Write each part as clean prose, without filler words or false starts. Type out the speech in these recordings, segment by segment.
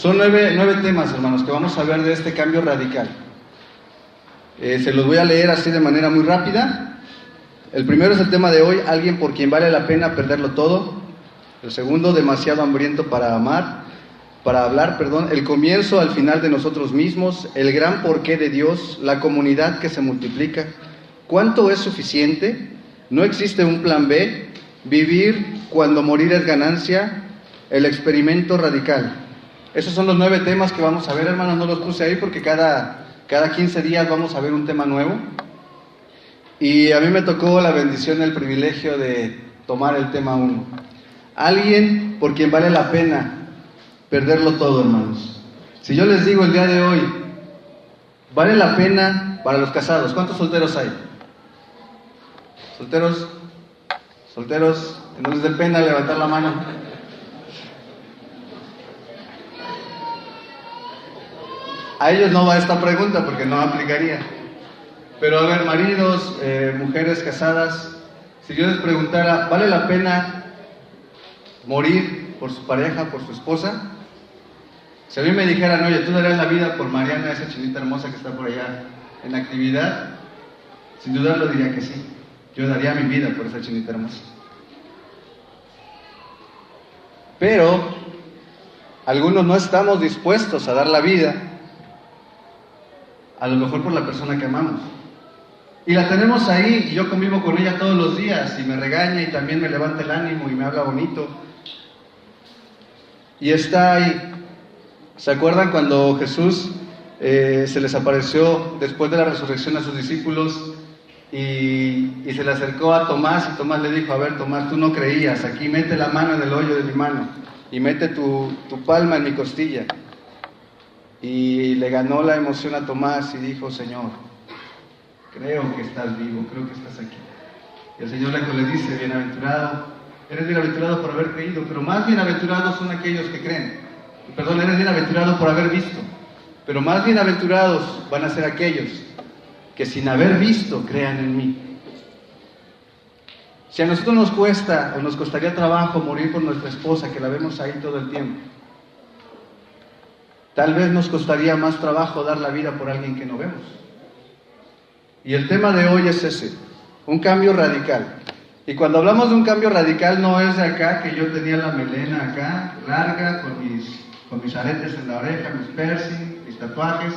Son nueve temas, hermanos, que vamos a ver de este cambio radical. Se los voy a leer así de manera muy rápida. El primero es el tema de hoy, alguien por quien vale la pena perderlo todo. El segundo, demasiado hambriento para hablar, el comienzo al final de nosotros mismos, el gran porqué de Dios, la comunidad que se multiplica, cuánto es suficiente, no existe un plan B, vivir cuando morir es ganancia, el experimento radical. Esos son los 9 temas que vamos a ver, hermanos. No los puse ahí porque cada 15 días vamos a ver un tema nuevo. Y a mí me tocó la bendición y el privilegio de tomar el tema 1. Alguien por quien vale la pena perderlo todo, hermanos. Si yo les digo el día de hoy, vale la pena para los casados. ¿Cuántos solteros hay? ¿Solteros? ¿Solteros? Que no les dé pena levantar la mano. A ellos no va esta pregunta porque no aplicaría. Pero a ver, maridos, mujeres casadas, si yo les preguntara, ¿vale la pena morir por su pareja, por su esposa? Si a mí me dijeran, oye, tú darías la vida por Mariana, esa chinita hermosa que está por allá en actividad, sin duda lo diría que sí. Yo daría mi vida por esa chinita hermosa. Pero algunos no estamos dispuestos a dar la vida, a lo mejor por la persona que amamos. Y la tenemos ahí, y yo convivo con ella todos los días, y me regaña, y también me levanta el ánimo, y me habla bonito. Y está ahí. ¿Se acuerdan cuando Jesús se les apareció después de la resurrección a sus discípulos, y se le acercó a Tomás, y Tomás le dijo, a ver, Tomás, tú no creías, aquí mete la mano en el hoyo de mi mano, y mete tu palma en mi costilla? Y le ganó la emoción a Tomás y dijo, Señor, creo que estás vivo, creo que estás aquí. Y el Señor le dice, bienaventurado, eres bienaventurado por haber creído, pero más bienaventurados son aquellos que creen. Perdón, eres bienaventurado por haber visto, pero más bienaventurados van a ser aquellos que sin haber visto crean en mí. Si a nosotros nos cuesta o nos costaría trabajo morir por nuestra esposa, que la vemos ahí todo el tiempo, tal vez nos costaría más trabajo dar la vida por alguien que no vemos. Y el tema de hoy es ese, un cambio radical. Y cuando hablamos de un cambio radical, no es de acá que yo tenía la melena acá, larga, con mis aretes en la oreja, mis piercing, mis tatuajes,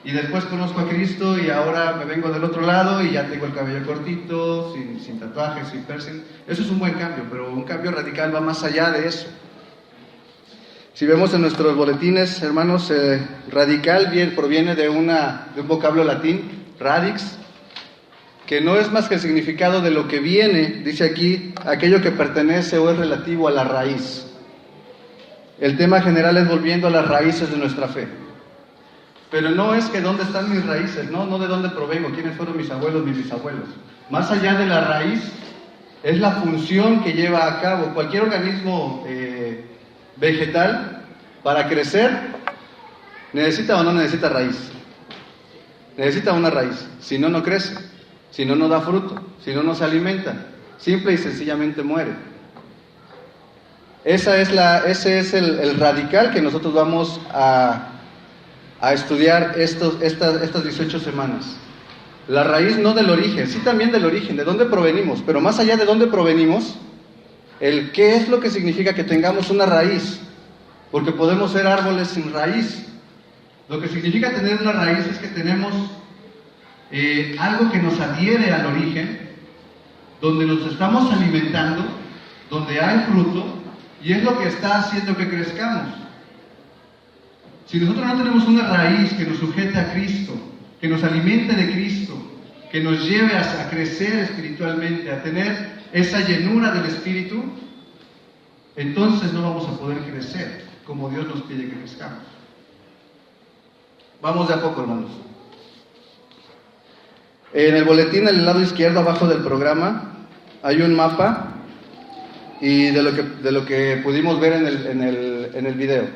y después conozco a Cristo y ahora me vengo del otro lado y ya tengo el cabello cortito, sin tatuajes, sin piercing. Eso es un buen cambio, pero un cambio radical va más allá de eso. Si vemos en nuestros boletines, hermanos, radical proviene de un vocablo latín, radix, que no es más que el significado de lo que viene, dice aquí, aquello que pertenece o es relativo a la raíz. El tema general es volviendo a las raíces de nuestra fe. Pero no es que dónde están mis raíces, no de dónde provengo, quiénes fueron mis abuelos, mis bisabuelos. Más allá de la raíz, es la función que lleva a cabo cualquier organismo vegetal. Para crecer, ¿necesita o no necesita raíz? Necesita una raíz, si no, no crece, si no, no da fruto, si no, no se alimenta, simple y sencillamente muere. Ese es el radical que nosotros vamos a estudiar estas 18 semanas. La raíz no del origen, sí también del origen, de dónde provenimos, pero más allá de dónde provenimos, el qué es lo que significa que tengamos una raíz, porque podemos ser árboles sin raíz. Lo que significa tener una raíz es que tenemos algo que nos adhiere al origen, donde nos estamos alimentando, donde hay fruto, y es lo que está haciendo que crezcamos. Si nosotros no tenemos una raíz que nos sujete a Cristo, que nos alimente de Cristo, que nos lleve a crecer espiritualmente, a tener esa llenura del Espíritu, entonces no vamos a poder crecer como Dios nos pide que crezcamos. Vamos de a poco, hermanos. En el boletín, en el lado izquierdo, abajo del programa, hay un mapa y de lo que pudimos ver en el video.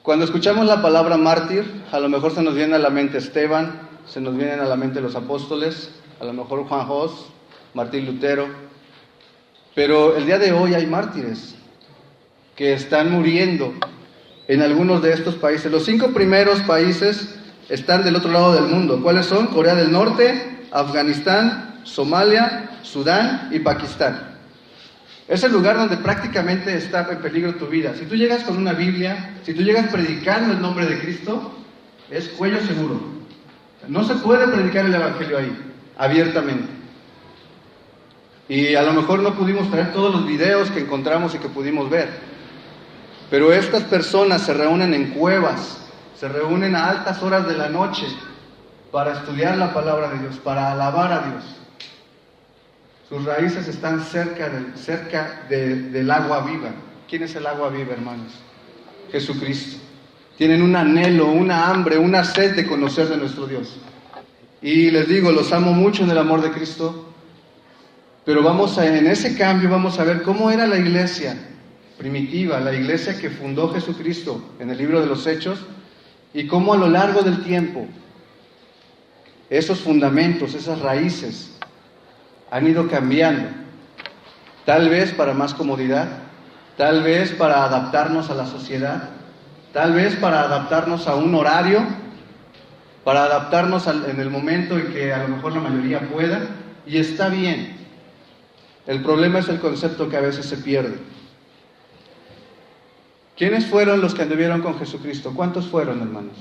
Cuando escuchamos la palabra mártir, a lo mejor se nos viene a la mente Esteban, se nos vienen a la mente los apóstoles, a lo mejor Juan Hus, Martín Lutero, pero el día de hoy hay mártires que están muriendo en algunos de estos países. Los 5 primeros países están del otro lado del mundo. ¿Cuáles son? Corea del Norte, Afganistán, Somalia, Sudán y Pakistán. Es el lugar donde prácticamente está en peligro tu vida. Si tú llegas con una Biblia, si tú llegas predicando el nombre de Cristo, es cuello seguro. No se puede predicar el Evangelio ahí, abiertamente. Y a lo mejor no pudimos traer todos los videos que encontramos y que pudimos ver. Pero estas personas se reúnen en cuevas, se reúnen a altas horas de la noche para estudiar la palabra de Dios, para alabar a Dios. Sus raíces están cerca del agua viva. ¿Quién es el agua viva, hermanos? Jesucristo. Tienen un anhelo, una hambre, una sed de conocer de nuestro Dios. Y les digo, los amo mucho en el amor de Cristo, pero en ese cambio vamos a ver cómo era la iglesia primitiva, la iglesia que fundó Jesucristo en el libro de los Hechos, y cómo a lo largo del tiempo esos fundamentos, esas raíces han ido cambiando, tal vez para más comodidad, tal vez para adaptarnos a la sociedad, tal vez para adaptarnos a un horario, para adaptarnos en el momento en que a lo mejor la mayoría pueda, y está bien. El problema es el concepto que a veces se pierde. ¿Quiénes fueron los que anduvieron con Jesucristo? ¿Cuántos fueron, hermanos?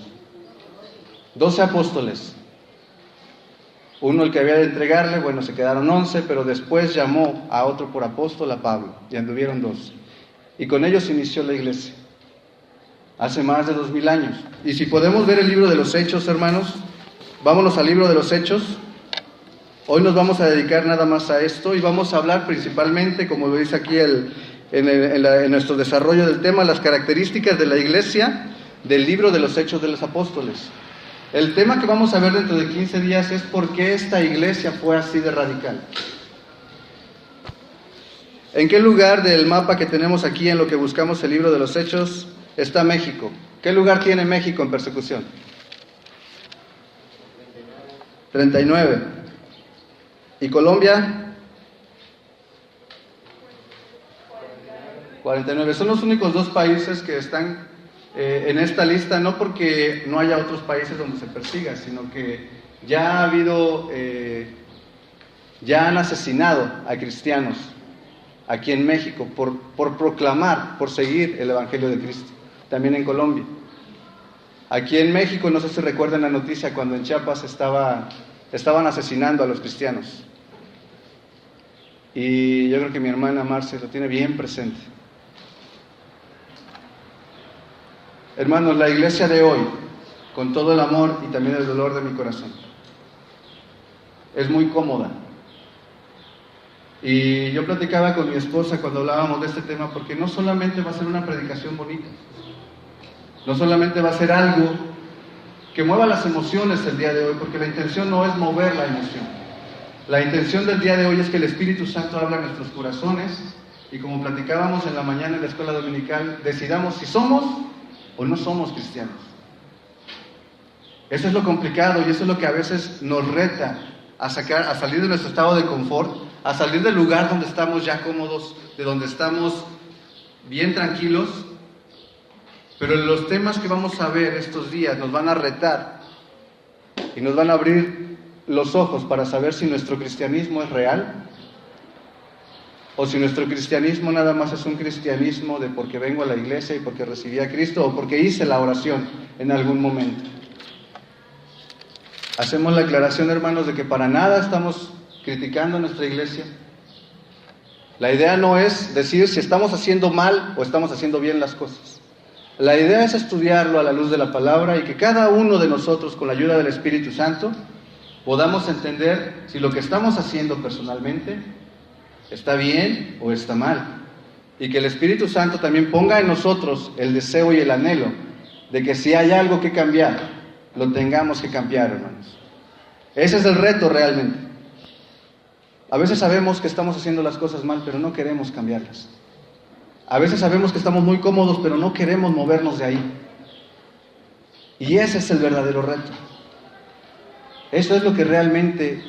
12 apóstoles. Uno el que había de entregarle, bueno, se quedaron 11, pero después llamó a otro por apóstol, a Pablo, y anduvieron 12. Y con ellos inició la iglesia, hace más de 2000 años. Y si podemos ver el libro de los Hechos, hermanos, vámonos al libro de los Hechos. Hoy nos vamos a dedicar nada más a esto y vamos a hablar principalmente, como lo dice aquí en nuestro desarrollo del tema, las características de la iglesia del libro de los Hechos de los Apóstoles. El tema que vamos a ver dentro de 15 días es por qué esta iglesia fue así de radical. ¿En qué lugar del mapa que tenemos aquí en lo que buscamos el libro de los Hechos está México? ¿Qué lugar tiene México en persecución? 39. ¿Y Colombia? 49. Son los únicos 2 países que están en esta lista, no porque no haya otros países donde se persiga, sino que ya ha habido, ya han asesinado a cristianos aquí en México por proclamar, por seguir el Evangelio de Cristo. También en Colombia. Aquí en México, no sé si recuerdan la noticia cuando en Chiapas estaban asesinando a los cristianos. Y yo creo que mi hermana Marce lo tiene bien presente. Hermanos, la iglesia de hoy, con todo el amor y también el dolor de mi corazón, es muy cómoda. Y yo platicaba con mi esposa cuando hablábamos de este tema, porque no solamente va a ser una predicación bonita, no solamente va a ser algo que mueva las emociones el día de hoy, porque la intención no es mover la emoción. La intención del día de hoy es que el Espíritu Santo hable a nuestros corazones y, como platicábamos en la mañana en la escuela dominical, decidamos si somos o no somos cristianos. Eso es lo complicado y eso es lo que a veces nos reta a salir de nuestro estado de confort, a salir del lugar donde estamos ya cómodos, de donde estamos bien tranquilos. Pero los temas que vamos a ver estos días nos van a retar y nos van a abrir los ojos para saber si nuestro cristianismo es real o si nuestro cristianismo nada más es un cristianismo de porque vengo a la iglesia y porque recibí a Cristo o porque hice la oración en algún momento. Hacemos la aclaración, hermanos, de que para nada estamos criticando a nuestra iglesia. La idea no es decir si estamos haciendo mal o estamos haciendo bien las cosas. La idea es estudiarlo a la luz de la palabra y que cada uno de nosotros, con la ayuda del Espíritu Santo, podamos entender si lo que estamos haciendo personalmente está bien o está mal. Y que el Espíritu Santo también ponga en nosotros el deseo y el anhelo de que si hay algo que cambiar, lo tengamos que cambiar, hermanos. Ese es el reto realmente. A veces sabemos que estamos haciendo las cosas mal, pero no queremos cambiarlas. A veces sabemos que estamos muy cómodos, pero no queremos movernos de ahí. Y ese es el verdadero reto. Eso es lo que realmente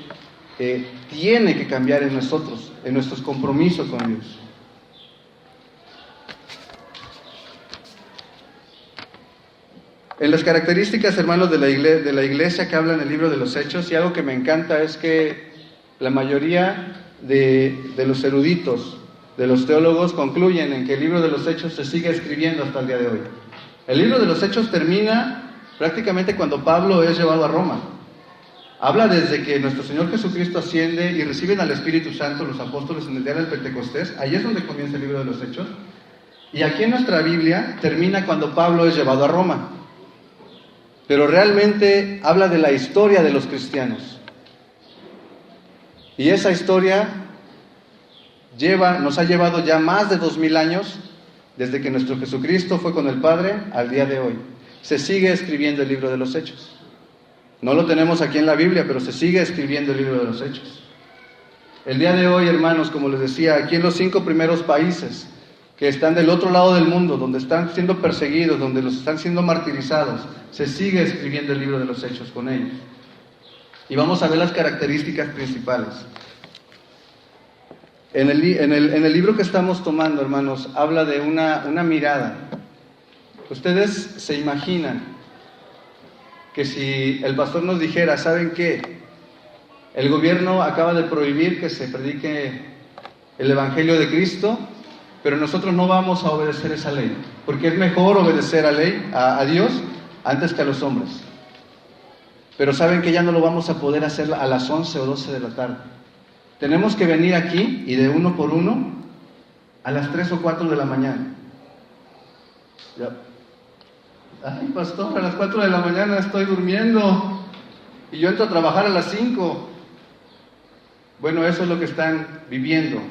tiene que cambiar en nosotros, en nuestros compromisos con Dios. En las características, hermanos, de la iglesia que habla en el libro de los Hechos, y algo que me encanta es que la mayoría de los eruditos, de los teólogos, concluyen en que el libro de los Hechos se sigue escribiendo hasta el día de hoy. El libro de los Hechos termina prácticamente cuando Pablo es llevado a Roma. Habla desde que nuestro Señor Jesucristo asciende y reciben al Espíritu Santo los apóstoles en el día del Pentecostés. Ahí es donde comienza el libro de los Hechos. Y aquí en nuestra Biblia termina cuando Pablo es llevado a Roma. Pero realmente habla de la historia de los cristianos. Y esa historia nos ha llevado ya más de 2000 años desde que nuestro Jesucristo fue con el Padre al día de hoy. Se sigue escribiendo el libro de los Hechos. No lo tenemos aquí en la Biblia, pero se sigue escribiendo el libro de los Hechos. El día de hoy, hermanos, como les decía, aquí en los 5 primeros países que están del otro lado del mundo, donde están siendo perseguidos, donde los están siendo martirizados, se sigue escribiendo el libro de los Hechos con ellos. Y vamos a ver las características principales. En el libro que estamos tomando, hermanos, habla de una mirada. Ustedes se imaginan que si el pastor nos dijera, ¿saben qué? El gobierno acaba de prohibir que se predique el Evangelio de Cristo, pero nosotros no vamos a obedecer esa ley, porque es mejor obedecer a Dios antes que a los hombres. Pero saben que ya no lo vamos a poder hacer a las 11 o 12 de la tarde. Tenemos que venir aquí y de uno por uno a las 3 o 4 de la mañana. Ya. Ay, pastor, a las 4 de la mañana estoy durmiendo y yo entro a trabajar a las 5. Bueno, eso es lo que están viviendo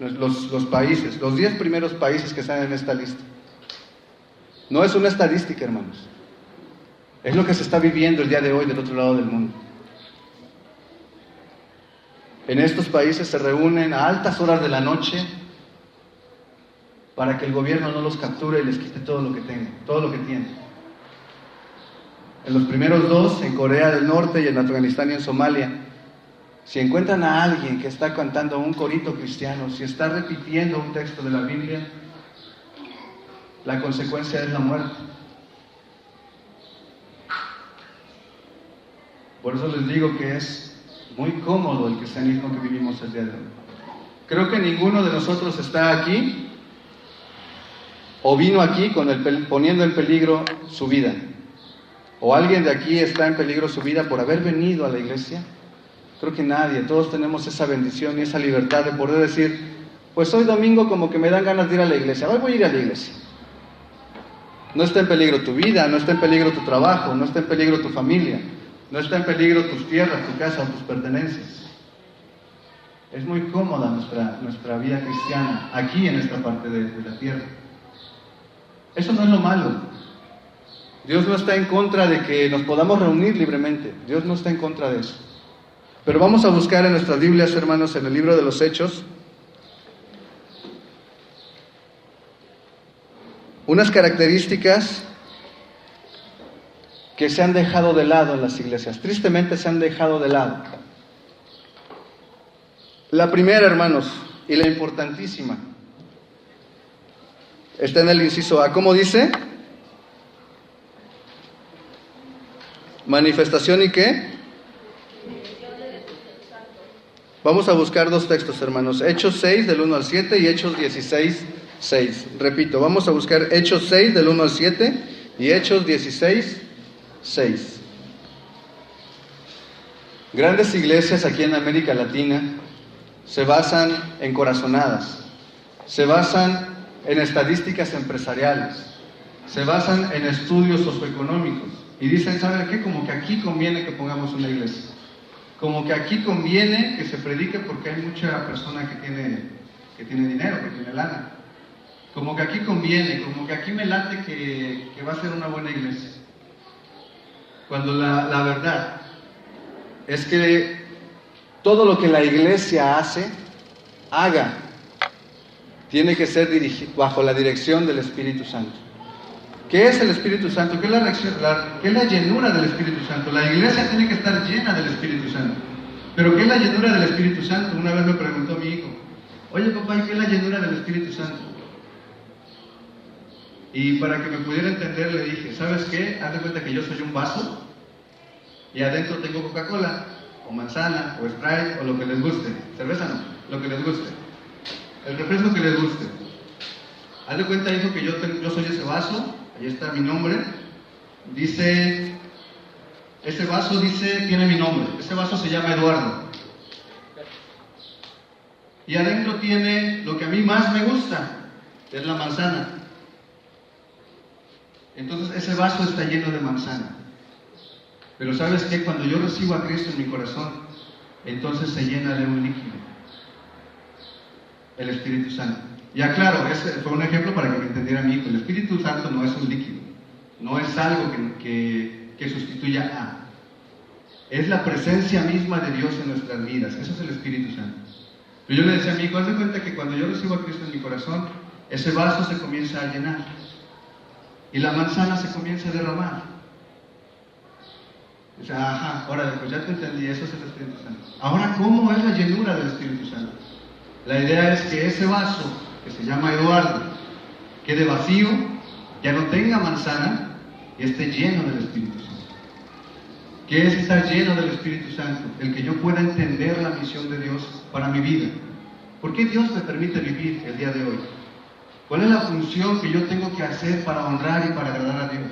los países, los 10 primeros países que están en esta lista. No es una estadística, hermanos. Es lo que se está viviendo el día de hoy del otro lado del mundo. En estos países se reúnen a altas horas de la noche para que el gobierno no los capture y les quite todo lo que tengan, todo lo que tienen. En los primeros 2, en Corea del Norte y en Afganistán y en Somalia, si encuentran a alguien que está cantando un corito cristiano, si está repitiendo un texto de la Biblia, la consecuencia es la muerte. Por eso les digo que es muy cómodo el cristianismo que vivimos el día de hoy. Creo que ninguno de nosotros está aquí o vino aquí poniendo en peligro su vida. ¿O alguien de aquí está en peligro su vida por haber venido a la iglesia? Creo que nadie. Todos tenemos esa bendición y esa libertad de poder decir, pues hoy domingo como que me dan ganas de ir a la iglesia, hoy voy a ir a la iglesia. No está en peligro tu vida, no está en peligro tu trabajo, no está en peligro tu familia, no está en peligro tus tierras, tu casa, tus pertenencias. Es muy cómoda nuestra vida cristiana aquí en esta parte de la tierra. Eso no es lo malo. Dios no está en contra de que nos podamos reunir libremente. Dios no está en contra de eso. Pero vamos a buscar en nuestras Biblias, hermanos, en el libro de los Hechos, unas características que se han dejado de lado en las iglesias. Tristemente se han dejado de lado. La primera, hermanos, y la importantísima, está en el inciso A. ¿Cómo dice? Manifestación y ¿qué? Vamos a buscar 2 textos, hermanos. Hechos 6 del 1 al 7 y Hechos 16, 6. Repito, vamos a buscar Hechos 6 del 1 al 7 y Hechos 16, 6. Grandes iglesias aquí en América Latina se basan en corazonadas, se basan en estadísticas empresariales, se basan en estudios socioeconómicos y dicen, ¿saben qué? Como que aquí conviene que pongamos una iglesia, como que aquí conviene que se predique porque hay mucha persona que tiene dinero, que tiene lana, como que aquí conviene, como que aquí me late que va a ser una buena iglesia. Cuando la verdad es que todo lo que la iglesia haga, tiene que ser bajo la dirección del Espíritu Santo. ¿Qué es el Espíritu Santo? ¿Qué es la llenura del Espíritu Santo? La iglesia tiene que estar llena del Espíritu Santo. ¿Pero qué es la llenura del Espíritu Santo? Una vez me preguntó mi hijo, oye papá, ¿y qué es la llenura del Espíritu Santo? Y para que me pudiera entender le dije, ¿sabes qué? Haz de cuenta que yo soy un vaso y adentro tengo Coca-Cola, o manzana, o Sprite, o lo que les guste. Cerveza no, lo que les guste. El refresco que les guste. Haz de cuenta, hijo, que yo soy ese vaso, ahí está mi nombre. Dice, ese vaso tiene mi nombre. Ese vaso se llama Eduardo. Y adentro tiene lo que a mí más me gusta, es la manzana. Entonces ese vaso está lleno de manzana. Pero ¿sabes qué? Cuando yo recibo a Cristo en mi corazón, entonces se llena de un líquido, el Espíritu Santo. Ya claro, ese fue un ejemplo para que me entendiera mi hijo. El Espíritu Santo no es un líquido, no es algo que sustituya a. Es la presencia misma de Dios en nuestras vidas. Eso es el Espíritu Santo. Pero yo le decía a mi hijo, haz de cuenta que cuando yo recibo a Cristo en mi corazón, ese vaso se comienza a llenar y la manzana se comienza a derramar. O sea, ajá, ahora pues ya te entendí, eso es el Espíritu Santo. Ahora, ¿cómo es la llenura del Espíritu Santo? La idea es que ese vaso, que se llama Eduardo, quede vacío, ya no tenga manzana y esté lleno del Espíritu Santo. ¿Qué es estar lleno del Espíritu Santo? El que yo pueda entender la misión de Dios para mi vida. ¿Por qué Dios me permite vivir el día de hoy? ¿Cuál es la función que yo tengo que hacer para honrar y para agradar a Dios?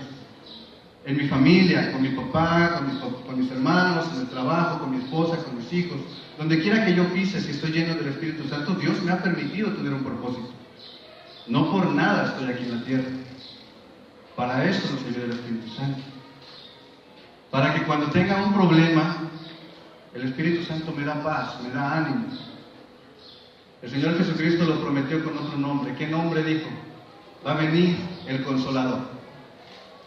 En mi familia, con mi papá, con mis hermanos, en el trabajo, con mi esposa, con mis hijos, donde quiera que yo pise, si estoy lleno del Espíritu Santo, Dios me ha permitido tener un propósito. No por nada estoy aquí en la tierra. Para eso nos ayuda el Espíritu Santo. Para que cuando tenga un problema, el Espíritu Santo me da paz, me da ánimo. El Señor Jesucristo lo prometió con otro nombre. ¿Qué nombre dijo? Va a venir el Consolador.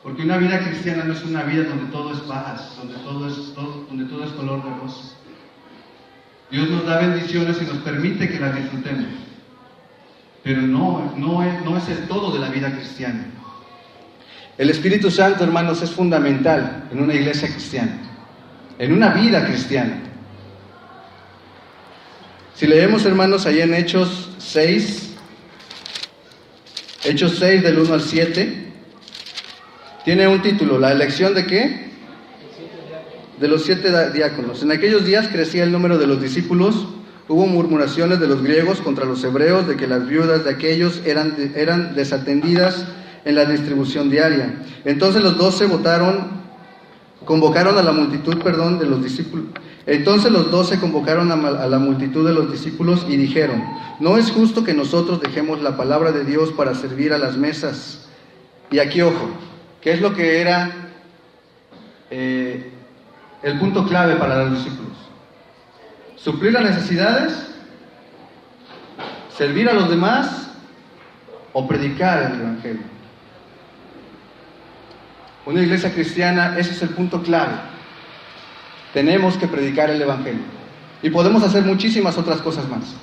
Porque una vida cristiana no es una vida donde todo es paz, donde todo es color de rosa. Dios nos da bendiciones y nos permite que las disfrutemos. Pero no es el todo de la vida cristiana. El Espíritu Santo, hermanos, es fundamental en una iglesia cristiana, en una vida cristiana. Si leemos, hermanos, allá en Hechos 6 del 1 al 7, tiene un título, ¿la elección de qué? De los 7 diáconos. En aquellos días crecía el número de los discípulos, hubo murmuraciones de los griegos contra los hebreos de que las viudas de aquellos eran desatendidas en la distribución diaria. Entonces los 12 convocaron a la multitud de los discípulos. Entonces los 12 convocaron a la multitud de los discípulos y dijeron: no es justo que nosotros dejemos la palabra de Dios para servir a las mesas. Y aquí, ojo, ¿qué es lo que era el punto clave para los discípulos? Suplir las necesidades, servir a los demás o predicar el Evangelio. Una iglesia cristiana, ese es el punto clave. Tenemos que predicar el Evangelio. Y podemos hacer muchísimas otras cosas más.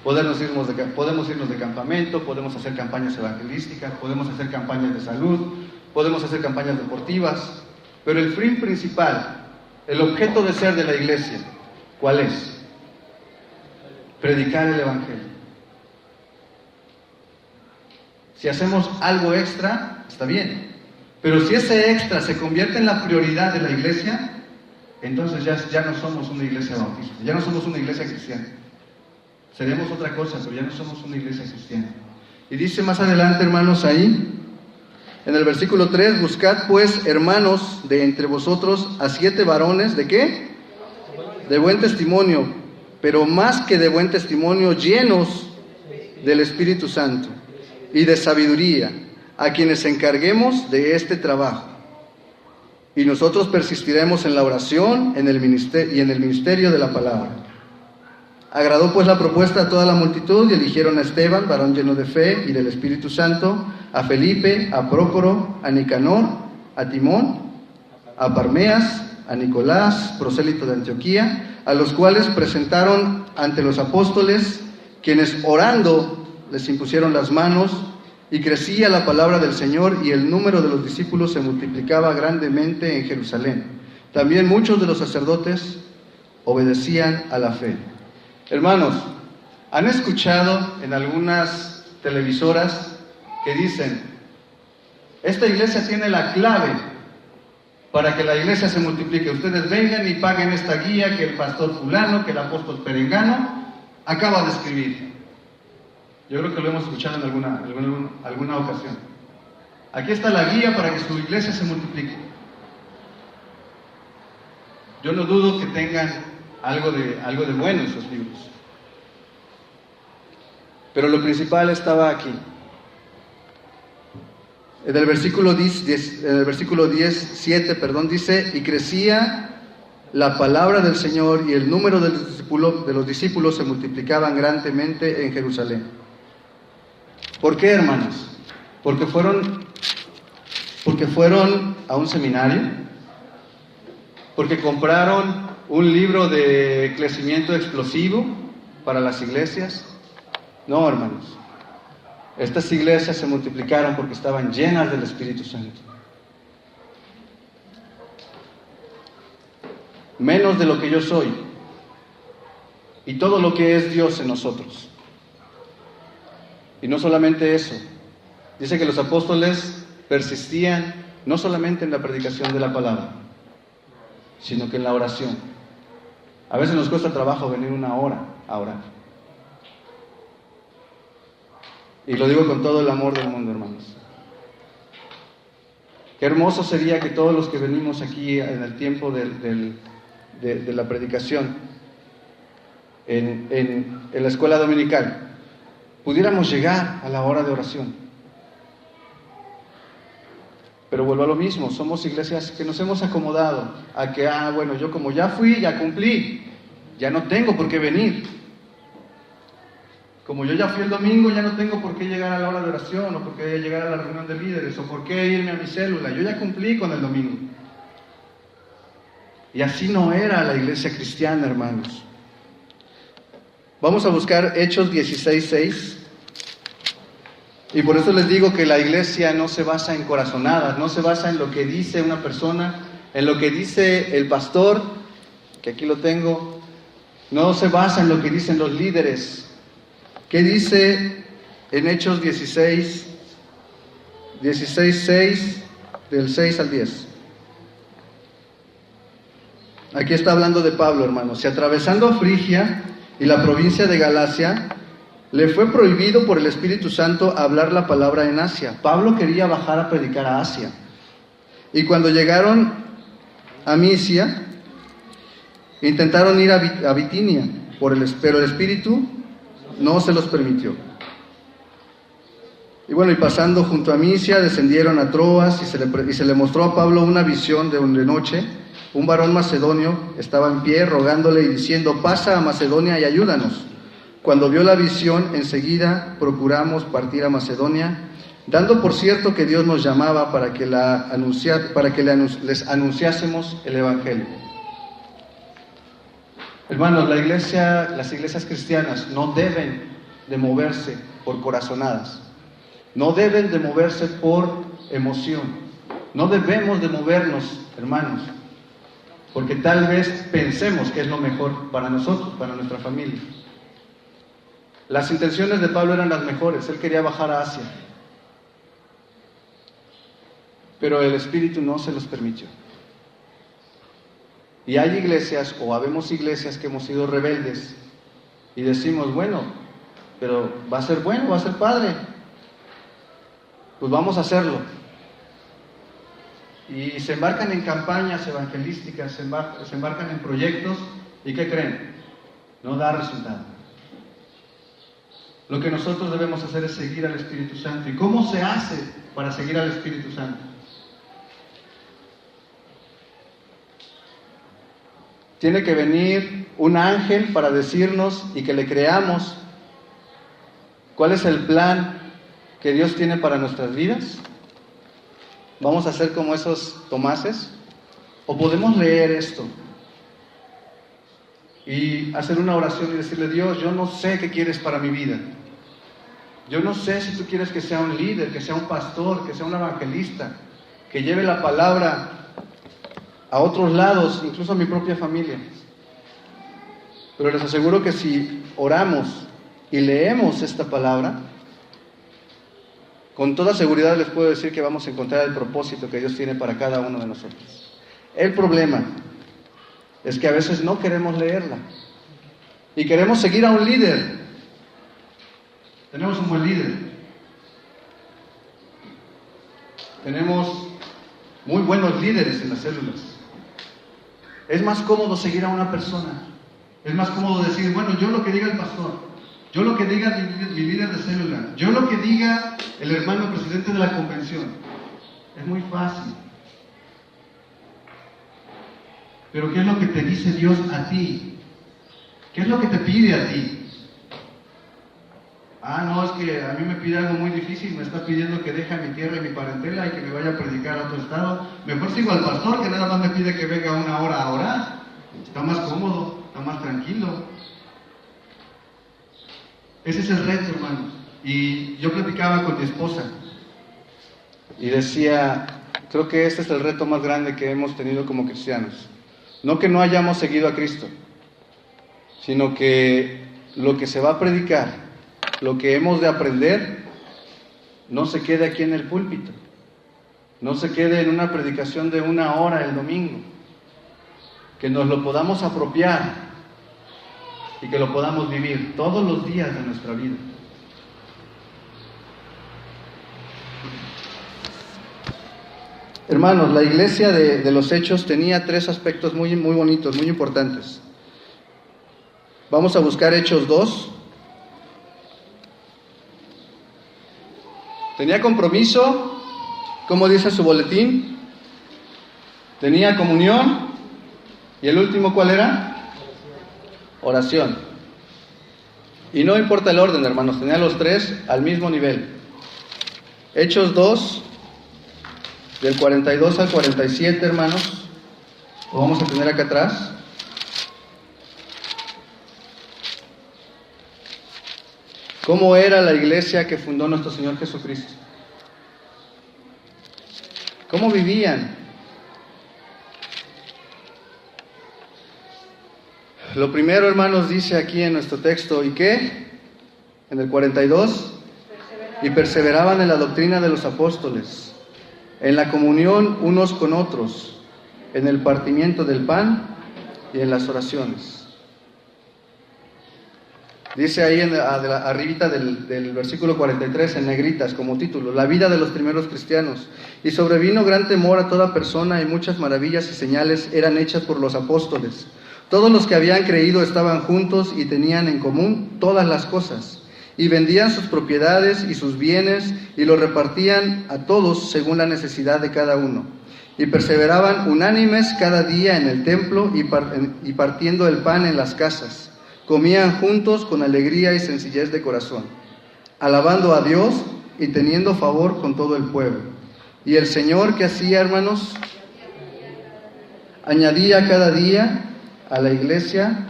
Podemos irnos de campamento, podemos hacer campañas evangelísticas, podemos hacer campañas de salud, podemos hacer campañas deportivas. Pero el fin principal, el objeto de ser de la iglesia, ¿cuál es? Predicar el Evangelio. Si hacemos algo extra, está bien. Pero si ese extra se convierte en la prioridad de la iglesia, entonces ya no somos una iglesia bautista, ya no somos una iglesia cristiana. Seremos otra cosa, pero ya no somos una iglesia cristiana. Y dice más adelante, hermanos, ahí, en el versículo 3, buscad pues, hermanos, de entre vosotros a 7 varones, ¿de qué? De buen testimonio, pero más que de buen testimonio, llenos del Espíritu Santo y de sabiduría, a quienes encarguemos de este trabajo. Y nosotros persistiremos en la oración y en el ministerio de la palabra. Agradó pues la propuesta a toda la multitud y eligieron a Esteban, varón lleno de fe y del Espíritu Santo, a Felipe, a Prócoro, a Nicanor, a Timón, a Parmeas, a Nicolás, prosélito de Antioquía, a los cuales presentaron ante los apóstoles, quienes orando les impusieron las manos. Y crecía la palabra del Señor y el número de los discípulos se multiplicaba grandemente en Jerusalén. También muchos de los sacerdotes obedecían a la fe. Hermanos, ¿han escuchado en algunas televisoras que dicen: Esta iglesia tiene la clave para que la iglesia se multiplique. Ustedes vengan y paguen esta guía que el pastor fulano, que el apóstol perengano acaba de escribir. Yo creo que lo hemos escuchado en alguna ocasión. Aquí está la guía para que su iglesia se multiplique. Yo no dudo que tengan algo de bueno en sus libros. Pero lo principal estaba aquí. En el versículo 7, dice: y crecía la palabra del Señor y el número de los discípulos se multiplicaban grandemente en Jerusalén. ¿Por qué, hermanos? Porque fueron a un seminario, porque compraron un libro de crecimiento explosivo para las iglesias. No, hermanos. Estas iglesias se multiplicaron porque estaban llenas del Espíritu Santo. Menos de lo que yo soy y todo lo que es Dios en nosotros. Y no solamente eso, dice que los apóstoles persistían no solamente en la predicación de la palabra, sino que en la oración. A veces nos cuesta trabajo venir una hora a orar. Y lo digo con todo el amor del mundo, hermanos. Qué hermoso sería que todos los que venimos aquí en el tiempo de la predicación, en la escuela dominical, pudiéramos llegar a la hora de oración. Pero vuelvo a lo mismo, somos iglesias que nos hemos acomodado a que, bueno, yo como ya fui, ya cumplí, ya no tengo por qué venir. Como yo ya fui el domingo, ya no tengo por qué llegar a la hora de oración, o por qué llegar a la reunión de líderes, o por qué irme a mi célula. Yo ya cumplí con el domingo. Y así no era la iglesia cristiana, hermanos. Vamos a buscar Hechos 16:6. Y por eso les digo que la iglesia no se basa en corazonadas, no se basa en lo que dice una persona, en lo que dice el pastor, que aquí lo tengo, no se basa en lo que dicen los líderes. ¿Qué dice en Hechos 16:6, del 6 al 10? Aquí está hablando de Pablo, hermanos. Y atravesando Frigia y la provincia de Galacia, le fue prohibido por el Espíritu Santo hablar la palabra en Asia. Pablo quería bajar a predicar a Asia. Y cuando llegaron a Misia, intentaron ir a Bitinia, pero el Espíritu no se los permitió. Y bueno, y pasando junto a Misia, descendieron a Troas y se le mostró a Pablo una visión de noche. Un varón macedonio estaba en pie rogándole y diciendo: pasa a Macedonia y ayúdanos. Cuando vio la visión, enseguida procuramos partir a Macedonia, dando por cierto que Dios nos llamaba para que les anunciásemos el Evangelio. Hermanos, las iglesias cristianas no deben de moverse por corazonadas, no deben de moverse por emoción, no debemos de movernos, hermanos, porque tal vez pensemos que es lo mejor para nosotros, para nuestra familia. Las intenciones de Pablo eran las mejores, él quería bajar a Asia, pero el Espíritu no se los permitió. Y hay iglesias, o habemos iglesias que hemos sido rebeldes y decimos: bueno, pero va a ser bueno, va a ser padre, pues vamos a hacerlo. Y se embarcan en campañas evangelísticas, se embarcan en proyectos, ¿y qué creen? No da resultado. Lo que nosotros debemos hacer es seguir al Espíritu Santo. ¿Y cómo se hace para seguir al Espíritu Santo? Tiene que venir un ángel para decirnos y que le creamos cuál es el plan que Dios tiene para nuestras vidas. ¿Vamos a ser como esos Tomases? ¿O podemos leer esto y hacer una oración y decirle: Dios, yo no sé qué quieres para mi vida? Yo no sé si tú quieres que sea un líder, que sea un pastor, que sea un evangelista, que lleve la palabra a otros lados, incluso a mi propia familia. Pero les aseguro que si oramos y leemos esta palabra, con toda seguridad les puedo decir que vamos a encontrar el propósito que Dios tiene para cada uno de nosotros. El problema es que a veces no queremos leerla y queremos seguir a un líder. Tenemos un buen líder. Tenemos muy buenos líderes en las células. Es más cómodo seguir a una persona. Es más cómodo decir, bueno, yo lo que diga el pastor, yo lo que diga mi líder de célula, yo lo que diga el hermano presidente de la convención. Es muy fácil. Pero ¿qué es lo que te dice Dios a ti? ¿Qué es lo que te pide a ti? No, es que a mí me pide algo muy difícil, me está pidiendo que deje mi tierra y mi parentela y que me vaya a predicar a otro estado. Mejor sigo al pastor que nada más me pide que venga 1 hora a orar. Está más cómodo, está más tranquilo. Ese es el reto, hermanos. Y yo platicaba con mi esposa y decía, creo que este es el reto más grande que hemos tenido como cristianos. No que no hayamos seguido a Cristo, sino que lo que se va a predicar, lo que hemos de aprender, no se quede aquí en el púlpito, no se quede en una predicación de 1 hora el domingo, que nos lo podamos apropiar y que lo podamos vivir todos los días de nuestra vida. Hermanos, la iglesia de los Hechos tenía 3 aspectos muy bonitos, muy importantes. Vamos a buscar Hechos 2. Tenía compromiso, como dice su boletín. Tenía comunión. ¿Y el último cuál era? Oración. Y no importa el orden, hermanos, tenía los 3 al mismo nivel. Hechos 2, del 42 al 47, hermanos. Lo vamos a tener acá atrás. ¿Cómo era la iglesia que fundó nuestro Señor Jesucristo? ¿Cómo vivían? Lo primero, hermanos, dice aquí en nuestro texto, ¿y qué? En el 42, y perseveraban en la doctrina de los apóstoles, en la comunión unos con otros, en el partimiento del pan y en las oraciones. Dice ahí arribita del versículo 43, en negritas como título, la vida de los primeros cristianos. Y sobrevino gran temor a toda persona y muchas maravillas y señales eran hechas por los apóstoles. Todos los que habían creído estaban juntos y tenían en común todas las cosas. Y vendían sus propiedades y sus bienes y los repartían a todos según la necesidad de cada uno. Y perseveraban unánimes cada día en el templo y partiendo el pan en las casas. Comían juntos con alegría y sencillez de corazón, alabando a Dios y teniendo favor con todo el pueblo. Y el Señor, ¿qué hacía, hermanos? Añadía cada día a la iglesia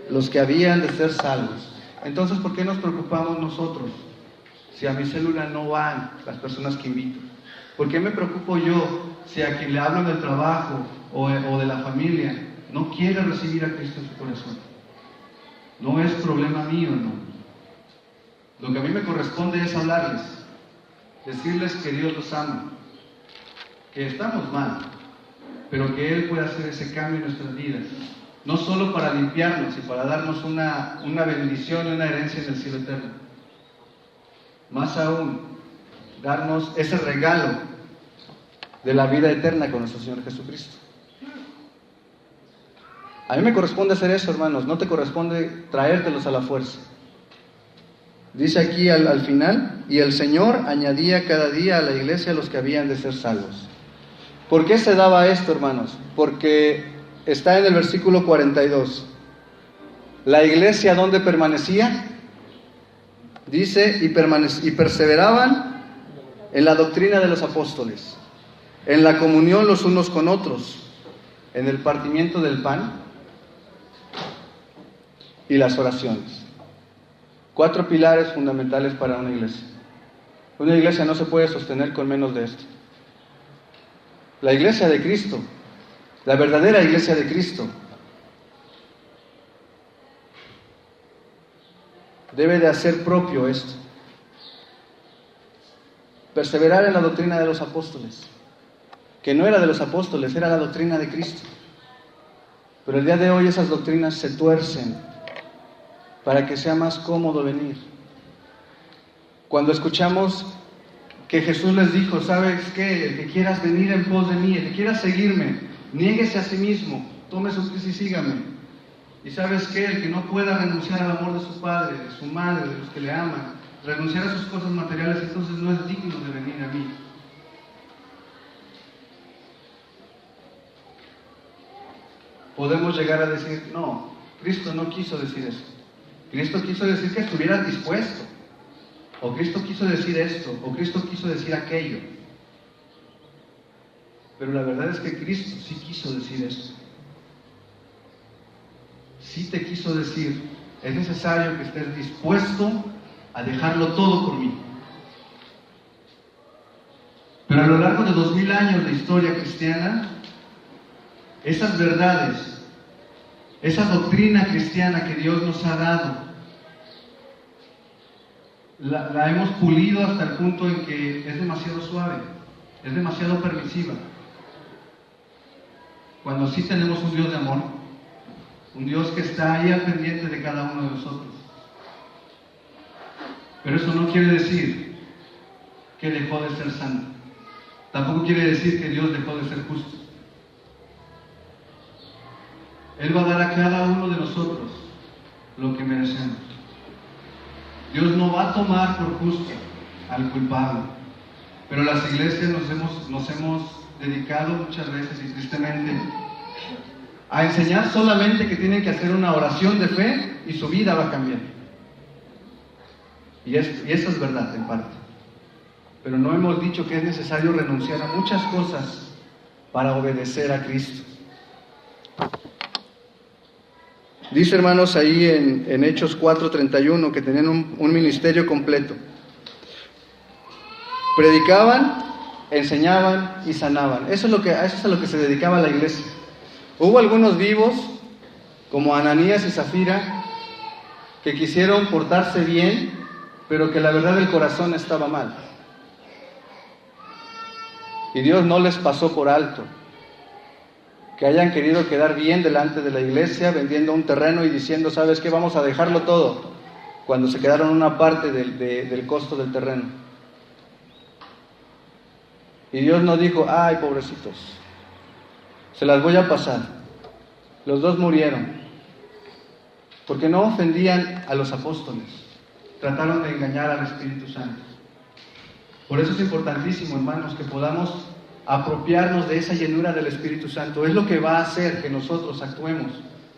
los que habían de ser salvos. Entonces, ¿por qué nos preocupamos nosotros si a mi célula no van las personas que invito? ¿Por qué me preocupo yo si a quien le hablo del trabajo o de la familia no quiere recibir a Cristo en su corazón? No es problema mío, hermano. Lo que a mí me corresponde es hablarles, decirles que Dios los ama, que estamos mal, pero que Él puede hacer ese cambio en nuestras vidas, no solo para limpiarnos y para darnos una bendición y una herencia en el cielo eterno, más aún, darnos ese regalo de la vida eterna con nuestro Señor Jesucristo. A mí me corresponde hacer eso, hermanos, no te corresponde traértelos a la fuerza. Dice aquí al final, y el Señor añadía cada día a la iglesia los que habían de ser salvos. ¿Por qué se daba esto, hermanos? Porque está en el versículo 42. ¿La iglesia dónde permanecía? Dice, y perseveraban en la doctrina de los apóstoles, en la comunión los unos con otros, en el partimiento del pan y las oraciones. 4 pilares fundamentales para una iglesia. Una iglesia no se puede sostener con menos de esto. La iglesia de Cristo, la verdadera iglesia de Cristo, debe de hacer propio esto. perseverar en la doctrina de los apóstoles, que no era de los apóstoles, era la doctrina de Cristo. Pero el día de hoy esas doctrinas se tuercen para que sea más cómodo venir. Cuando escuchamos que Jesús les dijo, ¿sabes qué? El que quieras venir en pos de mí, el que quiera seguirme, niéguese a sí mismo, tome su cruz y sígame. Y ¿sabes qué? El que no pueda renunciar al amor de su padre, de su madre, de los que le aman, renunciar a sus cosas materiales, entonces no es digno de venir a mí. Podemos llegar a decir, no, Cristo no quiso decir eso. Cristo quiso decir que estuvieras dispuesto. O Cristo quiso decir esto, o Cristo quiso decir aquello. Pero la verdad es que Cristo sí quiso decir esto. Sí te quiso decir, es necesario que estés dispuesto a dejarlo todo por mí. Pero a lo largo de 2000 años de historia cristiana, esas verdades, esa doctrina cristiana que Dios nos ha dado, la hemos pulido hasta el punto en que es demasiado suave, es demasiado permisiva. Cuando sí tenemos un Dios de amor, un Dios que está ahí al pendiente de cada uno de nosotros. Pero eso no quiere decir que dejó de ser santo. Tampoco quiere decir que Dios dejó de ser justo. Él va a dar a cada uno de nosotros lo que merecemos. Dios no va a tomar por justo al culpable. Pero las iglesias nos hemos dedicado muchas veces y tristemente a enseñar solamente que tienen que hacer una oración de fe y su vida va a cambiar. Y eso es verdad en parte. Pero no hemos dicho que es necesario renunciar a muchas cosas para obedecer a Cristo. Dice, hermanos, ahí en Hechos 4:31 que tenían un ministerio completo. Predicaban, enseñaban y sanaban. Eso es a lo que se dedicaba la iglesia. Hubo algunos vivos, como Ananías y Zafira, que quisieron portarse bien, pero que la verdad el corazón estaba mal. Y Dios no les pasó por alto que hayan querido quedar bien delante de la iglesia, vendiendo un terreno y diciendo, ¿sabes qué? Vamos a dejarlo todo, cuando se quedaron una parte del costo del terreno. Y Dios no dijo, ay, pobrecitos, se las voy a pasar. Los dos murieron, porque no ofendían a los apóstoles, trataron de engañar al Espíritu Santo. Por eso es importantísimo, hermanos, que podamos apropiarnos de esa llenura del Espíritu Santo. Es lo que va a hacer que nosotros actuemos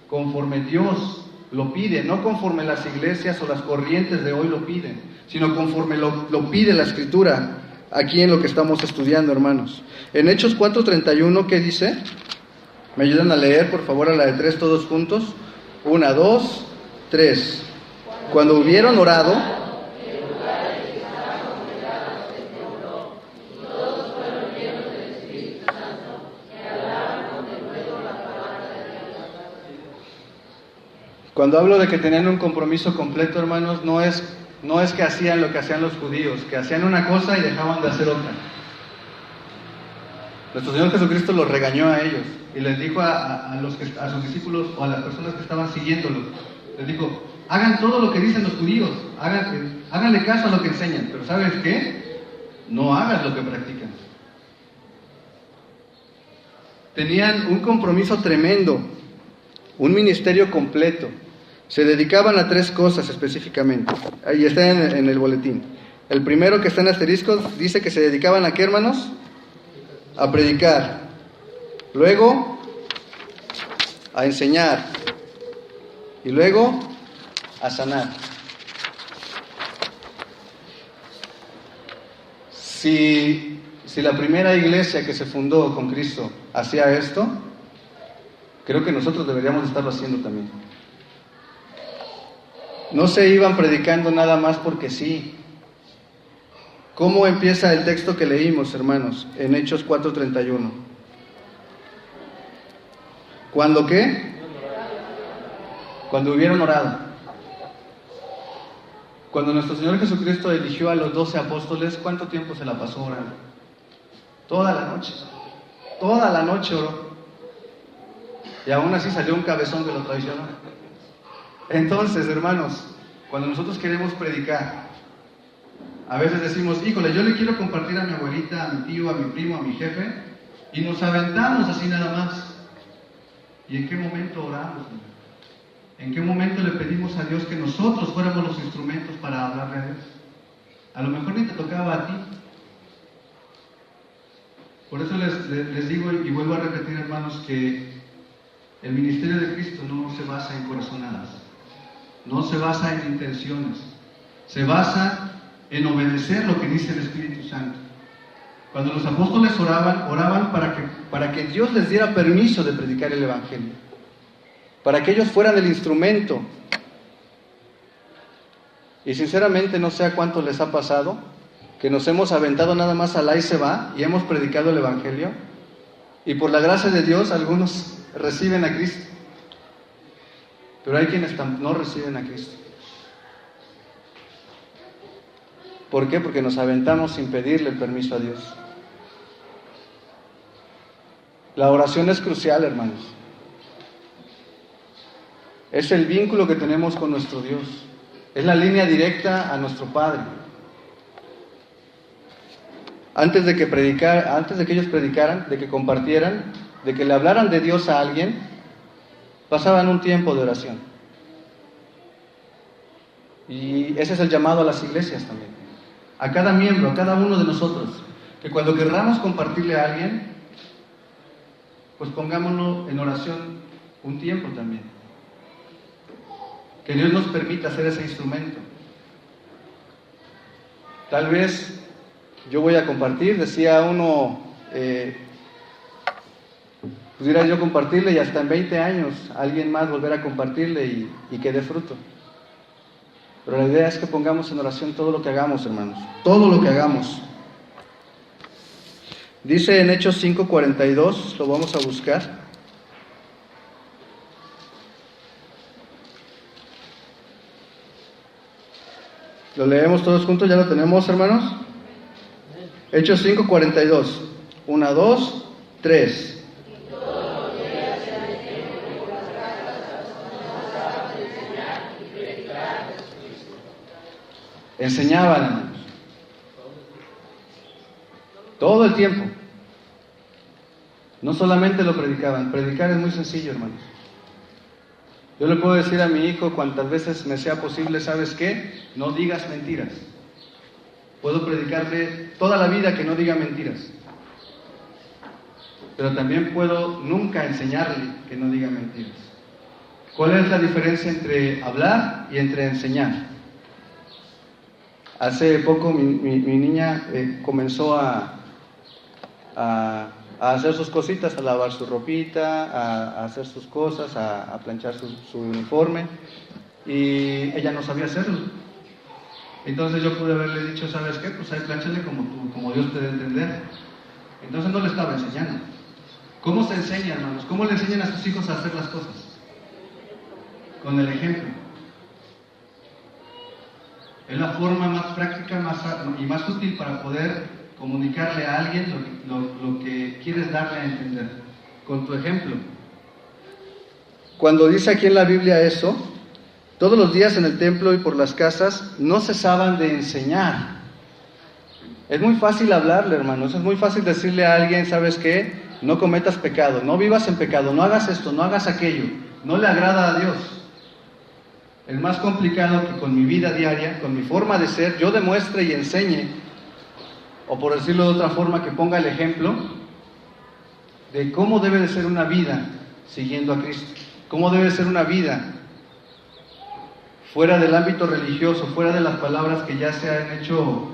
conforme Dios lo pide, no conforme las iglesias o las corrientes de hoy lo piden, sino conforme lo pide la Escritura, aquí en lo que estamos estudiando, hermanos. En Hechos 4:31, ¿qué dice? ¿Me ayudan a leer, por favor, a la de 3 todos juntos? 1, 2, 3. Cuando hubieron orado, cuando hablo de que tenían un compromiso completo, hermanos, no es que hacían lo que hacían los judíos, que hacían una cosa y dejaban de hacer otra. Nuestro Señor Jesucristo los regañó a ellos y les dijo a sus discípulos o a las personas que estaban siguiéndolo, les dijo, hagan todo lo que dicen los judíos, háganle caso a lo que enseñan, pero ¿sabes qué? No hagas lo que practican. Tenían un compromiso tremendo, un ministerio completo. Se dedicaban a 3 cosas específicamente. Ahí está en el boletín. El primero, que está en asteriscos, dice que se dedicaban a ¿qué, hermanos? A predicar. Luego, a enseñar. Y luego, a sanar. Si la primera iglesia que se fundó con Cristo hacía esto, creo que nosotros deberíamos estarlo haciendo también. No se iban predicando nada más porque sí. ¿Cómo empieza el texto que leímos, hermanos? En Hechos 4:31. ¿Cuándo qué? Cuando hubieron orado. Cuando nuestro Señor Jesucristo eligió a los 12 apóstoles, ¿cuánto tiempo se la pasó orando? Toda la noche oró. Y aún así salió un cabezón que lo traicionó. Entonces, hermanos, cuando nosotros queremos predicar, a veces decimos, híjole, yo le quiero compartir a mi abuelita, a mi tío, a mi primo, a mi jefe, y nos aventamos así nada más. ¿Y en qué momento oramos? ¿En qué momento le pedimos a Dios que nosotros fuéramos los instrumentos para hablarle a Dios? A lo mejor ni te tocaba a ti. Por eso les digo y vuelvo a repetir, hermanos, que el ministerio de Cristo no se basa en corazonadas, no se basa en intenciones, se basa en obedecer lo que dice el Espíritu Santo. Cuando los apóstoles oraban para que Dios les diera permiso de predicar el Evangelio, para que ellos fueran el instrumento. Y sinceramente no sé a cuánto les ha pasado que nos hemos aventado nada más al ahí se va y hemos predicado el Evangelio, y por la gracia de Dios algunos reciben a Cristo, pero hay quienes no reciben a Cristo. ¿Por qué? Porque nos aventamos sin pedirle el permiso a Dios. La oración es crucial, hermanos. Es el vínculo que tenemos con nuestro Dios. Es la línea directa a nuestro Padre. Antes de que ellos predicaran, de que compartieran, de que le hablaran de Dios a alguien, pasaban un tiempo de oración. Y ese es el llamado a las iglesias también. A cada miembro, a cada uno de nosotros, que cuando querramos compartirle a alguien, pues pongámonos en oración un tiempo también. Que Dios nos permita ser ese instrumento. Tal vez yo voy a compartir, decía uno, pudiera yo compartirle y hasta en 20 años alguien más volver a compartirle y que dé fruto. Pero la idea es que pongamos en oración todo lo que hagamos, hermanos, todo lo que hagamos. Dice en Hechos 5:42, lo vamos a buscar. Lo leemos todos juntos, ¿ya lo tenemos, hermanos? Hechos 5:42. 1, 2, 3. Enseñaban, hermanos. Todo el tiempo. No solamente lo predicaban. Predicar es muy sencillo, hermanos. Yo le puedo decir a mi hijo cuantas veces me sea posible, ¿sabes qué? No digas mentiras. Puedo predicarle toda la vida que no diga mentiras. Pero también puedo nunca enseñarle que no diga mentiras. ¿Cuál es la diferencia entre hablar y entre enseñar? Hace poco mi niña comenzó a hacer sus cositas, a lavar su ropita, a hacer sus cosas, a planchar su uniforme, y ella no sabía hacerlo. Entonces yo pude haberle dicho, ¿sabes qué? Pues ahí plánchale como Dios te dé a entender. Entonces no le estaba enseñando. ¿Cómo se enseña, hermanos? ¿Cómo le enseñan a sus hijos a hacer las cosas? Con el ejemplo. Es la forma más práctica y más útil para poder comunicarle a alguien lo que quieres darle a entender, con tu ejemplo. Cuando dice aquí en la Biblia eso, todos los días en el templo y por las casas no cesaban de enseñar. Es muy fácil hablarle, hermanos, es muy fácil decirle a alguien, ¿sabes qué? No cometas pecado, no vivas en pecado, no hagas esto, no hagas aquello, no le agrada a Dios. Es más complicado que con mi vida diaria, con mi forma de ser, yo demuestre y enseñe, o por decirlo de otra forma, que ponga el ejemplo de cómo debe de ser una vida siguiendo a Cristo, cómo debe ser una vida fuera del ámbito religioso, fuera de las palabras que ya se han hecho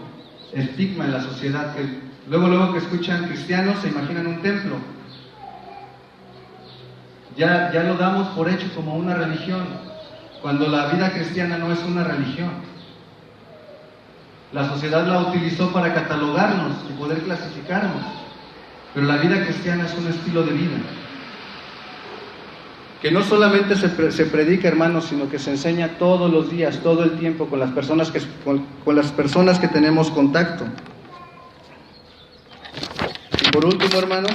estigma en la sociedad, que luego que escuchan cristianos se imaginan un templo. Ya lo damos por hecho como una religión, cuando la vida cristiana no es una religión. La sociedad la utilizó para catalogarnos y poder clasificarnos, pero la vida cristiana es un estilo de vida. que no solamente se predica, hermanos, sino que se enseña todos los días, todo el tiempo, con las personas que tenemos contacto. Y por último, hermanos,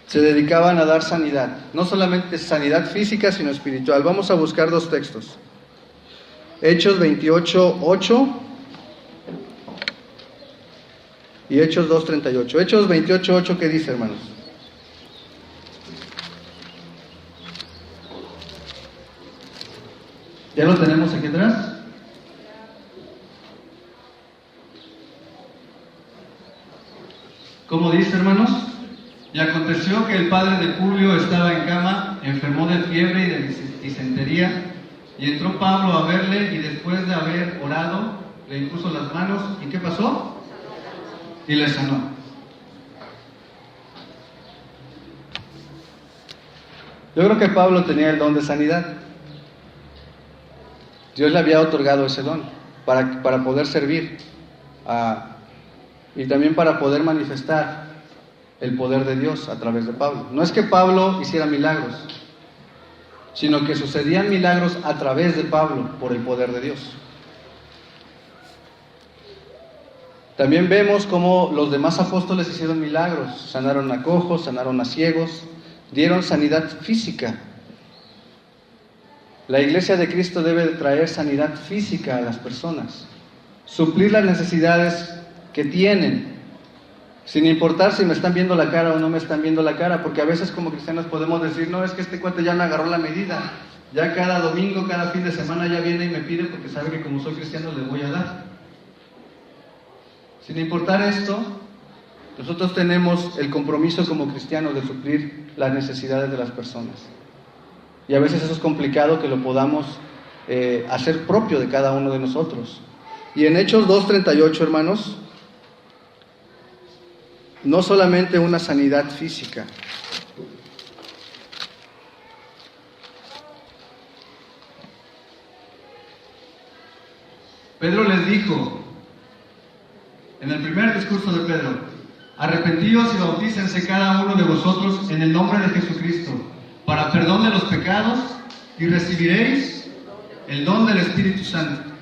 se dedicaban a dar sanidad, no solamente sanidad física, sino espiritual. Vamos a buscar dos textos. Hechos 28:8 y Hechos 2:38. Hechos 28:8, ¿qué dice, hermanos? ¿Ya lo tenemos aquí atrás? ¿Cómo dice, hermanos? Y aconteció que el padre de Publio estaba en cama, enfermó de fiebre y de disentería, y entró Pablo a verle, y después de haber orado, le impuso las manos, ¿y qué pasó? Y le sanó. Yo creo que Pablo tenía el don de sanidad. Dios le había otorgado ese don para poder servir y también para poder manifestar el poder de Dios a través de Pablo. No es que Pablo hiciera milagros, sino que sucedían milagros a través de Pablo por el poder de Dios. También vemos cómo los demás apóstoles hicieron milagros, sanaron a cojos, sanaron a ciegos, dieron sanidad física. La iglesia de Cristo debe de traer sanidad física a las personas, suplir las necesidades que tienen, sin importar si me están viendo la cara o no me están viendo la cara, porque a veces como cristianos podemos decir, no, es que este cuate ya me agarró la medida, ya cada domingo, cada fin de semana ya viene y me pide porque sabe que como soy cristiano le voy a dar. Sin importar esto, nosotros tenemos el compromiso como cristianos de suplir las necesidades de las personas. Y a veces eso es complicado que lo podamos hacer propio de cada uno de nosotros. Y en Hechos 2:38, hermanos, no solamente una sanidad física. Pedro les dijo, en el primer discurso de Pedro, arrepentíos y bautícense cada uno de vosotros en el nombre de Jesucristo, para perdón de los pecados, y recibiréis el don del Espíritu Santo.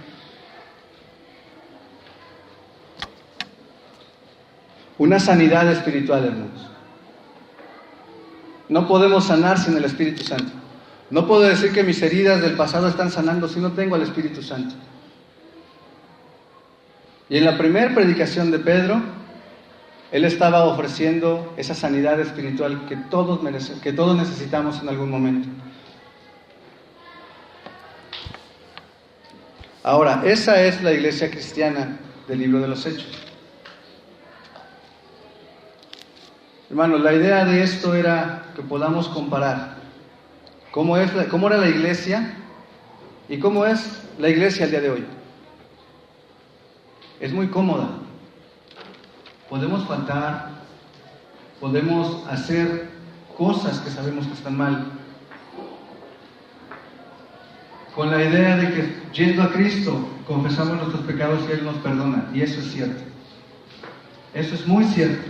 Una sanidad espiritual, hermanos. No podemos sanar sin el Espíritu Santo. No puedo decir que mis heridas del pasado están sanando si no tengo al Espíritu Santo. Y en la primera predicación de Pedro, él estaba ofreciendo esa sanidad espiritual que todos necesitamos en algún momento. Ahora, esa es la iglesia cristiana del libro de los Hechos. Hermanos, la idea de esto era que podamos comparar cómo era la iglesia y cómo es la iglesia al día de hoy. Es muy cómoda. Podemos faltar, podemos hacer cosas que sabemos que están mal, con la idea de que yendo a Cristo confesamos nuestros pecados y Él nos perdona, y eso es cierto. Eso es muy cierto.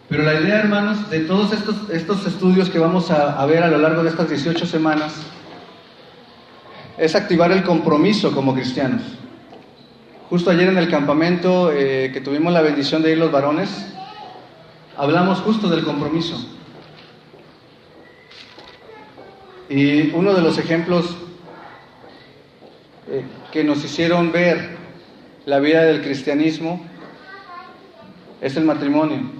Pero la idea, hermanos, de todos estos estudios que vamos a ver a lo largo de estas 18 semanas, es activar el compromiso como cristianos. Justo ayer en el campamento que tuvimos la bendición de ir los varones, hablamos justo del compromiso. Y uno de los ejemplos que nos hicieron ver la vida del cristianismo es el matrimonio.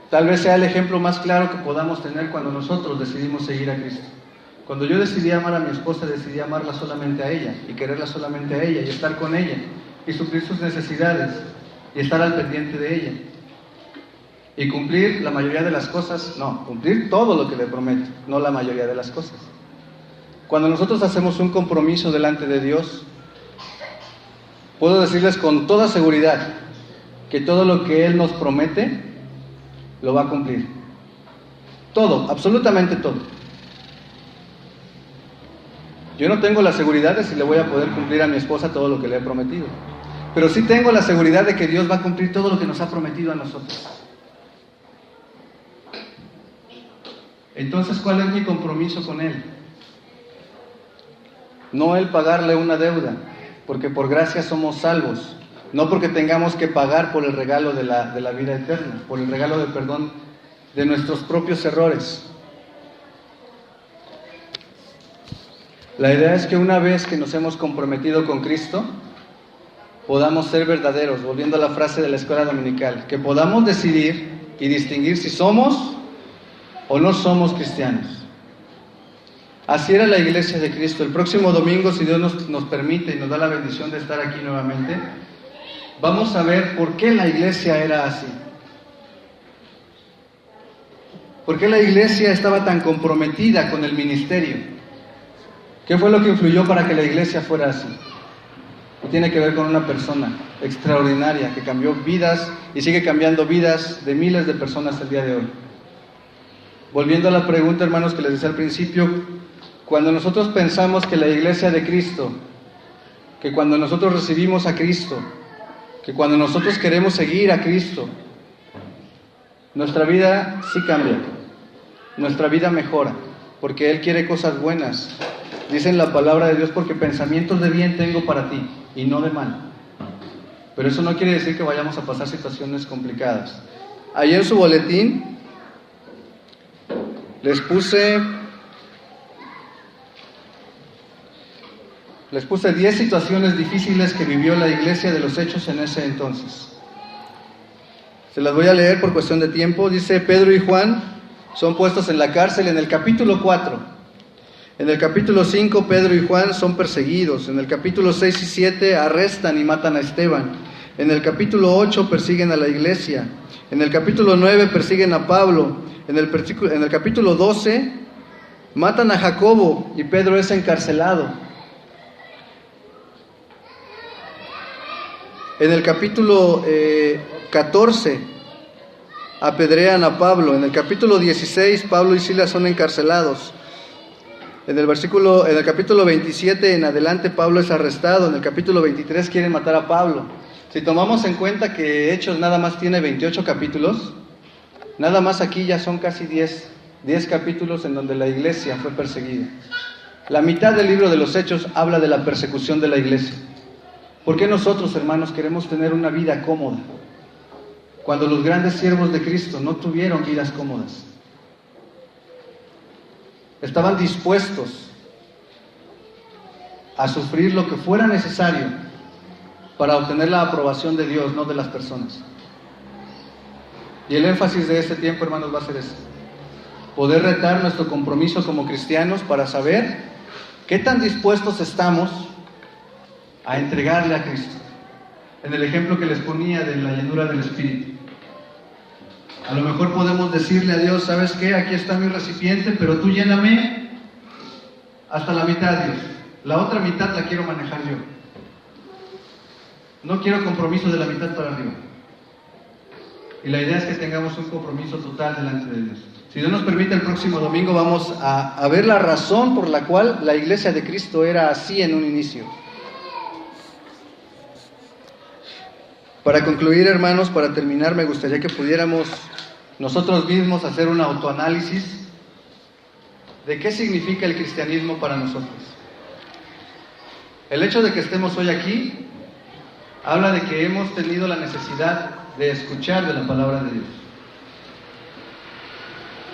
Tal vez sea el ejemplo más claro que podamos tener cuando nosotros decidimos seguir a Cristo. Cuando yo decidí amar a mi esposa, decidí amarla solamente a ella y quererla solamente a ella y estar con ella y suplir sus necesidades y estar al pendiente de ella. Y cumplir la mayoría de las cosas, no, cumplir todo lo que le prometo, no la mayoría de las cosas. Cuando nosotros hacemos un compromiso delante de Dios, puedo decirles con toda seguridad que todo lo que Él nos promete, lo va a cumplir. Todo, absolutamente todo. Yo no tengo la seguridad de si le voy a poder cumplir a mi esposa todo lo que le he prometido. pero sí tengo la seguridad de que Dios va a cumplir todo lo que nos ha prometido a nosotros. Entonces, ¿cuál es mi compromiso con Él? No el pagarle una deuda, porque por gracia somos salvos, no porque tengamos que pagar por el regalo de la vida eterna, por el regalo del perdón de nuestros propios errores. La idea es que una vez que nos hemos comprometido con Cristo, podamos ser verdaderos, volviendo a la frase de la escuela dominical, que podamos decidir y distinguir si somos o no somos cristianos. Así era la iglesia de Cristo. El próximo domingo, si Dios nos permite y nos da la bendición de estar aquí nuevamente, vamos a ver por qué la iglesia era así. ¿Por qué la iglesia estaba tan comprometida con el ministerio? ¿Qué fue lo que influyó para que la iglesia fuera así? Y tiene que ver con una persona extraordinaria que cambió vidas y sigue cambiando vidas de miles de personas el día de hoy. Volviendo a la pregunta, hermanos, que les decía al principio, cuando nosotros pensamos que la iglesia de Cristo, que cuando nosotros recibimos a Cristo, que cuando nosotros queremos seguir a Cristo, nuestra vida sí cambia, nuestra vida mejora, porque Él quiere cosas buenas. Dice en la palabra de Dios, porque pensamientos de bien tengo para ti y no de mal. Pero eso no quiere decir que vayamos a pasar situaciones complicadas. Ahí en su boletín les puse 10 situaciones difíciles que vivió la iglesia de los Hechos en ese entonces. Se las voy a leer por cuestión de tiempo. Dice, Pedro y Juan son puestos en la cárcel en el capítulo 4. En el capítulo 5, Pedro y Juan son perseguidos. En el capítulo 6 y 7 arrestan y matan a Esteban. En el capítulo 8 persiguen a la iglesia. En el capítulo 9 persiguen a Pablo. En el capítulo 12 matan a Jacobo y Pedro es encarcelado. En el capítulo 14 apedrean a Pablo. En el capítulo 16 Pablo y Silas son encarcelados. En el capítulo 27 en adelante Pablo es arrestado. En el capítulo 23 quieren matar a Pablo. Si tomamos en cuenta que Hechos nada más tiene 28 capítulos, nada más aquí ya son casi 10 capítulos en donde la iglesia fue perseguida. La mitad del libro de los Hechos habla de la persecución de la iglesia. ¿Por qué nosotros, hermanos, queremos tener una vida cómoda? Cuando los grandes siervos de Cristo no tuvieron vidas cómodas. Estaban dispuestos a sufrir lo que fuera necesario para obtener la aprobación de Dios, no de las personas. Y el énfasis de este tiempo, hermanos, va a ser este: poder retar nuestro compromiso como cristianos para saber qué tan dispuestos estamos a entregarle a Cristo. En el ejemplo que les ponía de la llenura del Espíritu, a lo mejor podemos decirle a Dios, ¿sabes qué? Aquí está mi recipiente, pero tú lléname hasta la mitad, Dios. La otra mitad la quiero manejar yo. No quiero compromiso de la mitad para arriba. Y la idea es que tengamos un compromiso total delante de Dios. Si Dios nos permite, el próximo domingo vamos a ver la razón por la cual la iglesia de Cristo era así en un inicio. Para concluir, hermanos, para terminar, me gustaría que pudiéramos nosotros mismos hacer un autoanálisis de qué significa el cristianismo para nosotros. El hecho de que estemos hoy aquí habla de que hemos tenido la necesidad de escuchar de la palabra de Dios.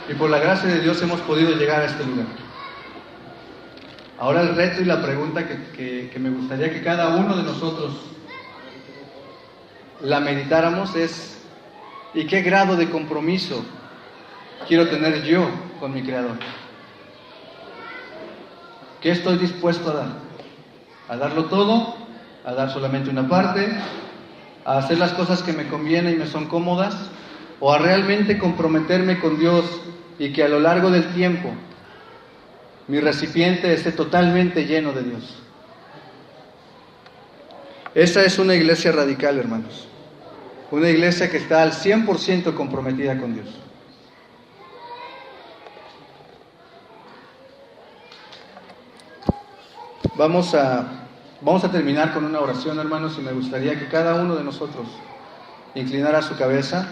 Y por la gracia de Dios hemos podido llegar a este lugar. Ahora el reto y la pregunta que me gustaría que cada uno de nosotros la meditáramos es: ¿y qué grado de compromiso quiero tener yo con mi Creador? ¿Qué estoy dispuesto a dar? ¿A darlo todo? ¿A dar solamente una parte? ¿A hacer las cosas que me convienen y me son cómodas? ¿O a realmente comprometerme con Dios y que a lo largo del tiempo mi recipiente esté totalmente lleno de Dios? Esa es una iglesia radical, hermanos. Una iglesia que está al 100% comprometida con Dios. Vamos a Vamos a terminar con una oración, hermanos, y me gustaría que cada uno de nosotros inclinara su cabeza